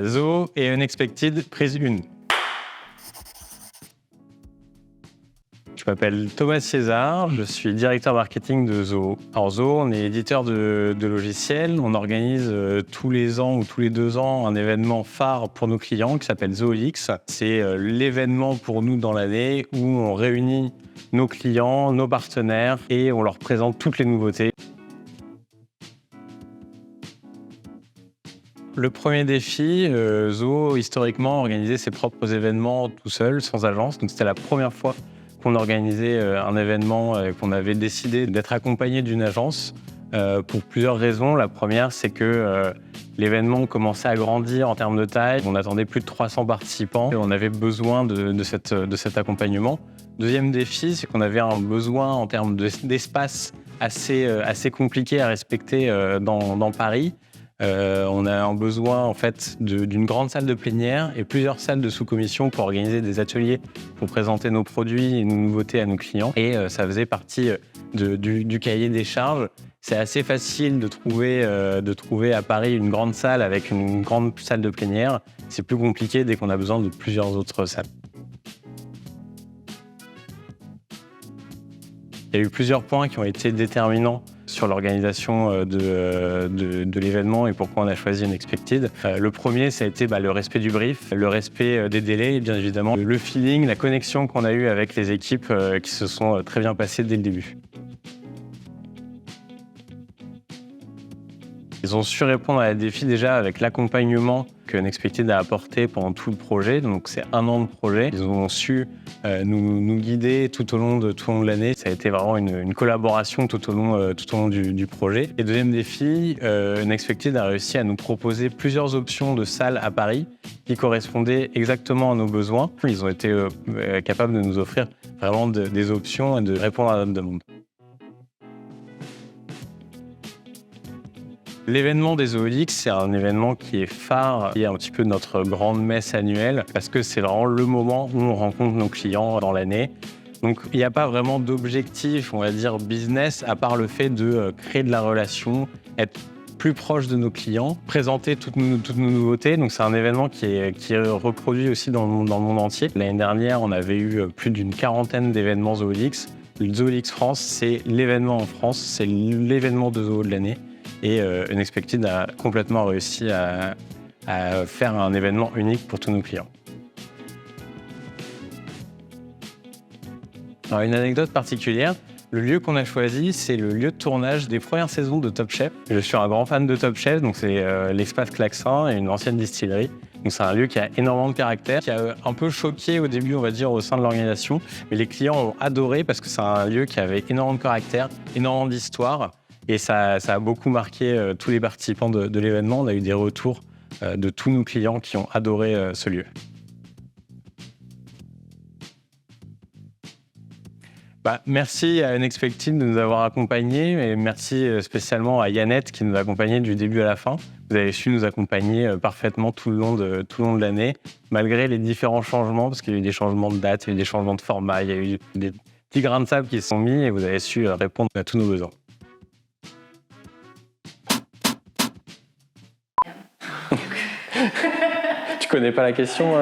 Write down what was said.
Zoo et Unexpected, prise 1. Je m'appelle Thomas César, je suis directeur marketing de Zoo. Alors Zoo, on est éditeur de logiciels. On organise tous les ans ou tous les 2 ans un événement phare pour nos clients qui s'appelle ZooX. C'est l'événement pour nous dans l'année où on réunit nos clients, nos partenaires et on leur présente toutes les nouveautés. Le premier défi, Zoo, historiquement, organisait ses propres événements tout seul, sans agence. Donc c'était la première fois qu'on organisait un événement, qu'on avait décidé d'être accompagné d'une agence pour plusieurs raisons. La première, c'est que l'événement commençait à grandir en termes de taille. On attendait plus de 300 participants et on avait besoin de cet accompagnement. Deuxième défi, c'est qu'on avait un besoin en termes d'espace assez compliqué à respecter dans Paris. On a un besoin en fait d'une grande salle de plénière et plusieurs salles de sous-commission pour organiser des ateliers pour présenter nos produits et nos nouveautés à nos clients. Et ça faisait partie du cahier des charges. C'est assez facile de trouver à Paris une grande salle avec une grande salle de plénière. C'est plus compliqué dès qu'on a besoin de plusieurs autres salles. Il y a eu plusieurs points qui ont été déterminants sur l'organisation de l'événement et pourquoi on a choisi Unexpected. Le premier, ça a été le respect du brief, le respect des délais et bien évidemment le feeling, la connexion qu'on a eue avec les équipes qui se sont très bien passées dès le début. Ils ont su répondre à la défi déjà avec l'accompagnement que Unexpected a apporté pendant tout le projet. Donc c'est 1 an de projet. Ils ont su nous guider tout au long de l'année. Ça a été vraiment une collaboration tout au long du projet. Et deuxième défi, Unexpected a réussi à nous proposer plusieurs options de salles à Paris qui correspondaient exactement à nos besoins. Ils ont été capables de nous offrir vraiment des options et de répondre à notre demande. L'événement des ZooX, c'est un événement qui est phare, qui est un petit peu notre grande messe annuelle, parce que c'est vraiment le moment où on rencontre nos clients dans l'année. Donc il n'y a pas vraiment d'objectif, on va dire, business, à part le fait de créer de la relation, être plus proche de nos clients, présenter toutes nos nouveautés. Donc c'est un événement qui est reproduit aussi dans le monde entier. L'année dernière, on avait eu plus d'une 40aine d'événements ZooX. Le ZooX France, c'est l'événement en France, c'est l'événement de Zoo de l'année. Et Unexpected a complètement réussi à faire un événement unique pour tous nos clients. Alors, une anecdote particulière, le lieu qu'on a choisi, c'est le lieu de tournage des premières saisons de Top Chef. Je suis un grand fan de Top Chef, donc c'est l'espace Klaxin et une ancienne distillerie. Donc c'est un lieu qui a énormément de caractère, qui a un peu choqué au début, on va dire, au sein de l'organisation. Mais les clients ont adoré parce que c'est un lieu qui avait énormément de caractère, énormément d'histoire. Et ça a beaucoup marqué tous les participants de l'événement. On a eu des retours de tous nos clients qui ont adoré ce lieu. Merci à Unexpected de nous avoir accompagnés et merci spécialement à Yannette qui nous a accompagnés du début à la fin. Vous avez su nous accompagner parfaitement tout le long de l'année, malgré les différents changements, parce qu'il y a eu des changements de date, il y a eu des changements de format, il y a eu des petits grains de sable qui se sont mis et vous avez su répondre à tous nos besoins. Tu connais pas la question